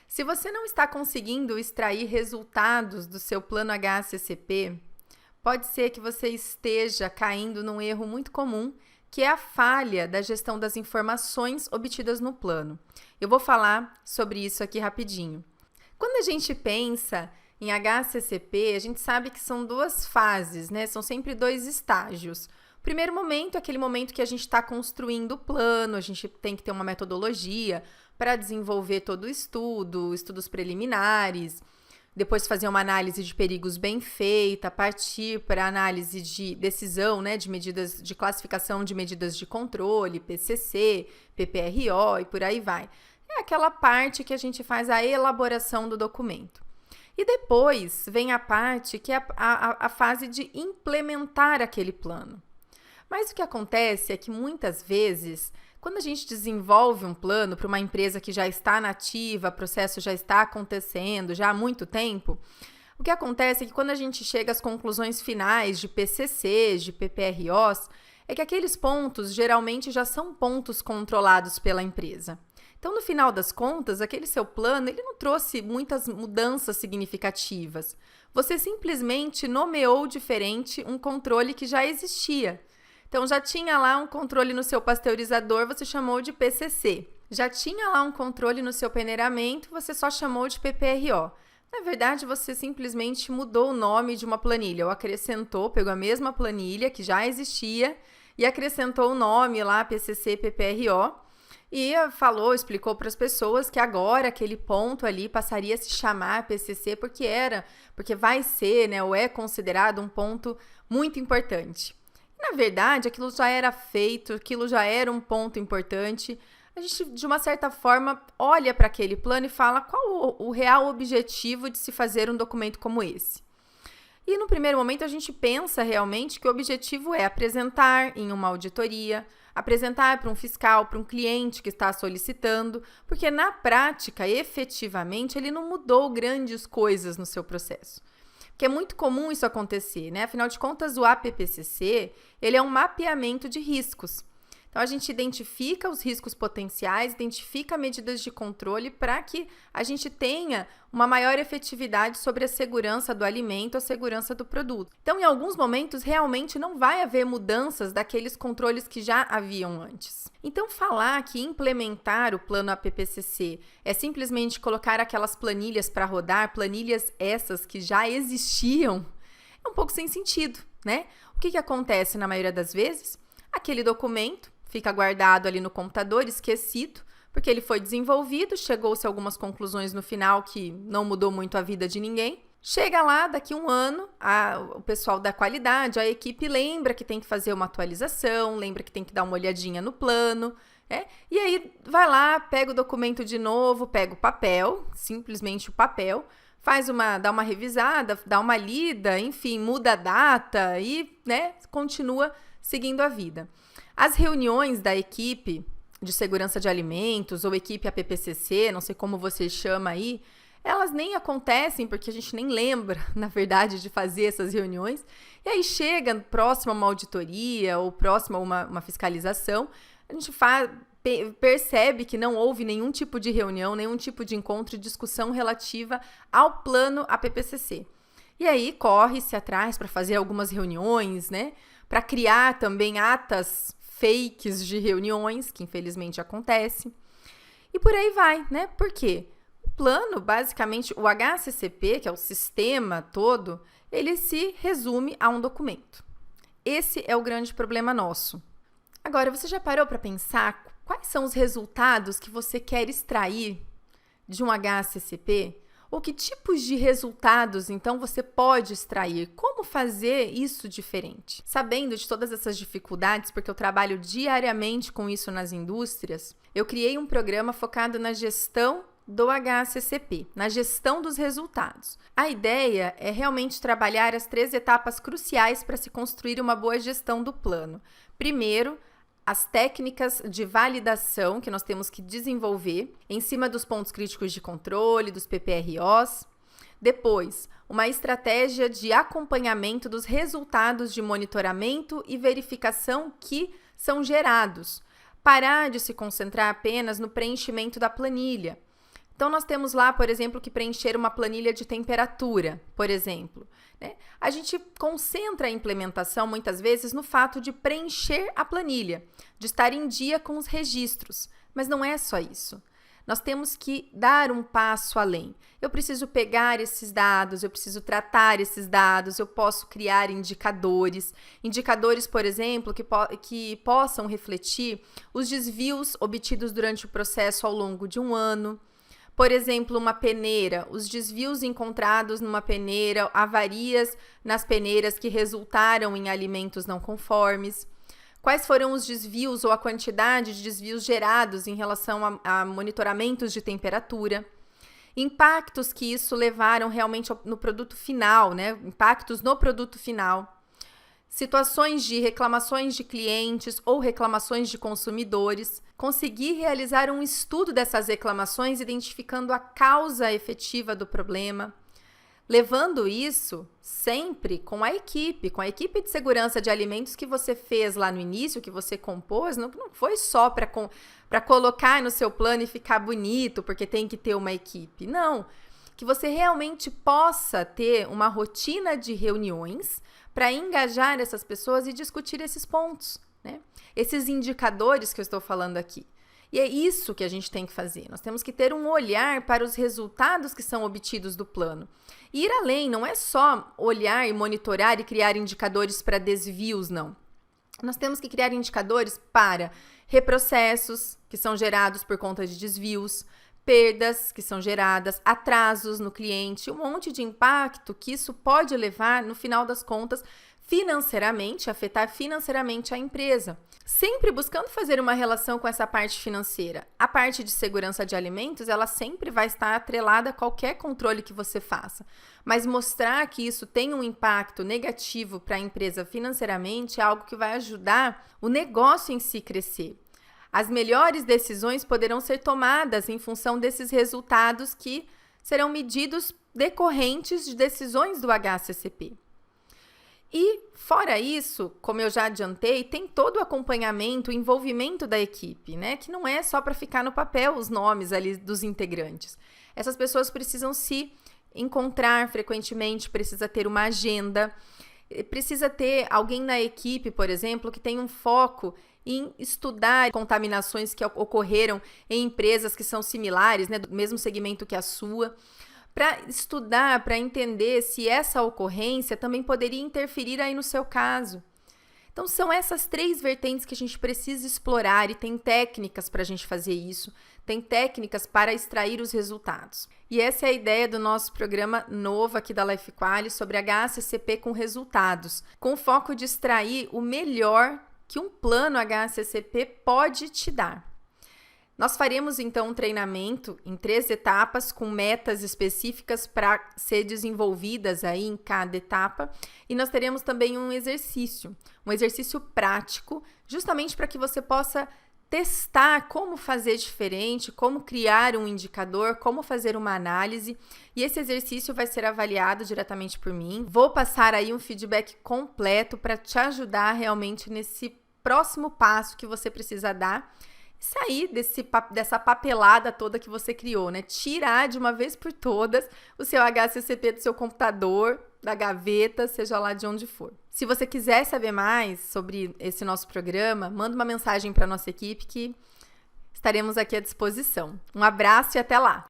Se você não está conseguindo extrair resultados do seu plano HACCP, pode ser que você esteja caindo num erro muito comum, que é a falha da gestão das informações obtidas no plano. Eu vou falar sobre isso aqui rapidinho. Quando a gente pensa em HACCP, a gente sabe que são duas fases, né? São sempre dois estágios. O primeiro momento é aquele momento que a gente está construindo o plano, a gente tem que ter uma metodologia para desenvolver todo o estudo, estudos preliminares, depois fazer uma análise de perigos bem feita, partir para a análise de decisão, né, de medidas de classificação de medidas de controle, PCC, PPRO e por aí vai. É aquela parte que a gente faz a elaboração do documento. E depois vem a parte que é a fase de implementar aquele plano. Mas o que acontece é que muitas vezes, quando a gente desenvolve um plano para uma empresa que já está nativa, o processo já está acontecendo já há muito tempo, o que acontece é que quando a gente chega às conclusões finais de PCCs, de PPROs, é que aqueles pontos geralmente já são pontos controlados pela empresa. Então, no final das contas, aquele seu plano ele não trouxe muitas mudanças significativas. Você simplesmente nomeou diferente um controle que já existia. Então, já tinha lá um controle no seu pasteurizador, você chamou de PCC. Já tinha lá um controle no seu peneiramento, você só chamou de PPRO. Na verdade, você simplesmente mudou o nome de uma planilha, ou acrescentou, pegou a mesma planilha que já existia e acrescentou o nome lá, PCC, PPRO, e explicou para as pessoas que agora aquele ponto ali passaria a se chamar PCC porque vai ser, né, ou é considerado um ponto muito importante. Na verdade, aquilo já era feito, aquilo já era um ponto importante. A gente, de uma certa forma, olha para aquele plano e fala qual o real objetivo de se fazer um documento como esse. E no primeiro momento a gente pensa realmente que o objetivo é apresentar em uma auditoria, apresentar para um fiscal, para um cliente que está solicitando, porque na prática, efetivamente, ele não mudou grandes coisas no seu processo. Porque é muito comum isso acontecer, né? Afinal de contas, o APPCC, ele é um mapeamento de riscos. Então, a gente identifica os riscos potenciais, identifica medidas de controle para que a gente tenha uma maior efetividade sobre a segurança do alimento, a segurança do produto. Então, em alguns momentos, realmente não vai haver mudanças daqueles controles que já haviam antes. Então, falar que implementar o plano APPCC é simplesmente colocar aquelas planilhas para rodar, planilhas essas que já existiam, é um pouco sem sentido, né? O que acontece na maioria das vezes? Aquele documento fica guardado ali no computador, esquecido, porque ele foi desenvolvido, chegou-se a algumas conclusões no final que não mudou muito a vida de ninguém. Chega lá, daqui a um ano, o pessoal da qualidade, a equipe lembra que tem que fazer uma atualização, lembra que tem que dar uma olhadinha no plano, e aí vai lá, pega o documento de novo, pega o papel, simplesmente o papel, dá uma revisada, dá uma lida, enfim, muda a data e, continua seguindo a vida. As reuniões da equipe de segurança de alimentos ou equipe APPCC, não sei como você chama aí, elas nem acontecem porque a gente nem lembra, na verdade, de fazer essas reuniões. E aí chega próximo a uma auditoria ou próximo a uma fiscalização, a gente percebe que não houve nenhum tipo de reunião, nenhum tipo de encontro e discussão relativa ao plano APPCC. E aí corre-se atrás para fazer algumas reuniões, para criar também atas fakes de reuniões, que infelizmente acontece. E por aí vai, Por quê? O plano, basicamente, o HACCP, que é o sistema todo, ele se resume a um documento. Esse é o grande problema nosso. Agora, você já parou para pensar quais são os resultados que você quer extrair de um HACCP? Ou que tipos de resultados, então, você pode extrair? Como fazer isso diferente? Sabendo de todas essas dificuldades, porque eu trabalho diariamente com isso nas indústrias, eu criei um programa focado na gestão do HACCP, na gestão dos resultados. A ideia é realmente trabalhar as 3 etapas cruciais para se construir uma boa gestão do plano. Primeiro, as técnicas de validação que nós temos que desenvolver em cima dos pontos críticos de controle, dos PPROs. Depois, uma estratégia de acompanhamento dos resultados de monitoramento e verificação que são gerados. Parar de se concentrar apenas no preenchimento da planilha. Então, nós temos lá, por exemplo, que preencher uma planilha de temperatura, por exemplo. Né? A gente concentra a implementação, muitas vezes, no fato de preencher a planilha, de estar em dia com os registros. Mas não é só isso. Nós temos que dar um passo além. Eu preciso pegar esses dados, eu preciso tratar esses dados, eu posso criar indicadores. Indicadores, por exemplo, que possam refletir os desvios obtidos durante o processo ao longo de um ano. Por exemplo, uma peneira, os desvios encontrados numa peneira, avarias nas peneiras que resultaram em alimentos não conformes. Quais foram os desvios ou a quantidade de desvios gerados em relação a monitoramentos de temperatura? Impactos que isso levaram realmente no produto final, né? Impactos no produto final. Situações de reclamações de clientes ou reclamações de consumidores. Conseguir realizar um estudo dessas reclamações, identificando a causa efetiva do problema. Levando isso sempre com a equipe de segurança de alimentos que você fez lá no início, que você compôs, não foi só para colocar no seu plano e ficar bonito, porque tem que ter uma equipe. Não, que você realmente possa ter uma rotina de reuniões para engajar essas pessoas e discutir esses pontos, né? Esses indicadores que eu estou falando aqui. E é isso que a gente tem que fazer. Nós temos que ter um olhar para os resultados que são obtidos do plano. E ir além, não é só olhar e monitorar e criar indicadores para desvios, não. Nós temos que criar indicadores para reprocessos, que são gerados por conta de desvios, perdas que são geradas, atrasos no cliente, um monte de impacto que isso pode levar, no final das contas, financeiramente, afetar financeiramente a empresa. Sempre buscando fazer uma relação com essa parte financeira. A parte de segurança de alimentos, ela sempre vai estar atrelada a qualquer controle que você faça. Mas mostrar que isso tem um impacto negativo para a empresa financeiramente é algo que vai ajudar o negócio em si crescer. As melhores decisões poderão ser tomadas em função desses resultados que serão medidos decorrentes de decisões do HACCP. E, fora isso, como eu já adiantei, tem todo o acompanhamento, o envolvimento da equipe, né? Que não é só para ficar no papel os nomes ali dos integrantes. Essas pessoas precisam se encontrar frequentemente, precisa ter uma agenda, precisa ter alguém na equipe, por exemplo, que tenha um foco em estudar contaminações que ocorreram em empresas que são similares, né, do mesmo segmento que a sua, para estudar, para entender se essa ocorrência também poderia interferir aí no seu caso. Então, são essas 3 vertentes que a gente precisa explorar e tem técnicas para a gente fazer isso, tem técnicas para extrair os resultados. E essa é a ideia do nosso programa novo aqui da Life Quali sobre HACCP com resultados, com o foco de extrair o melhor que um plano HACCP pode te dar. Nós faremos, então, um treinamento em 3 etapas com metas específicas para ser desenvolvidas aí em cada etapa. E nós teremos também um exercício prático, justamente para que você possa testar como fazer diferente, como criar um indicador, como fazer uma análise. E esse exercício vai ser avaliado diretamente por mim. Vou passar aí um feedback completo para te ajudar realmente nesse próximo passo que você precisa dar. Sair dessa papelada toda que você criou, né? Tirar de uma vez por todas o seu HACCP do seu computador, da gaveta, seja lá de onde for. Se você quiser saber mais sobre esse nosso programa, manda uma mensagem para a nossa equipe que estaremos aqui à disposição. Um abraço e até lá!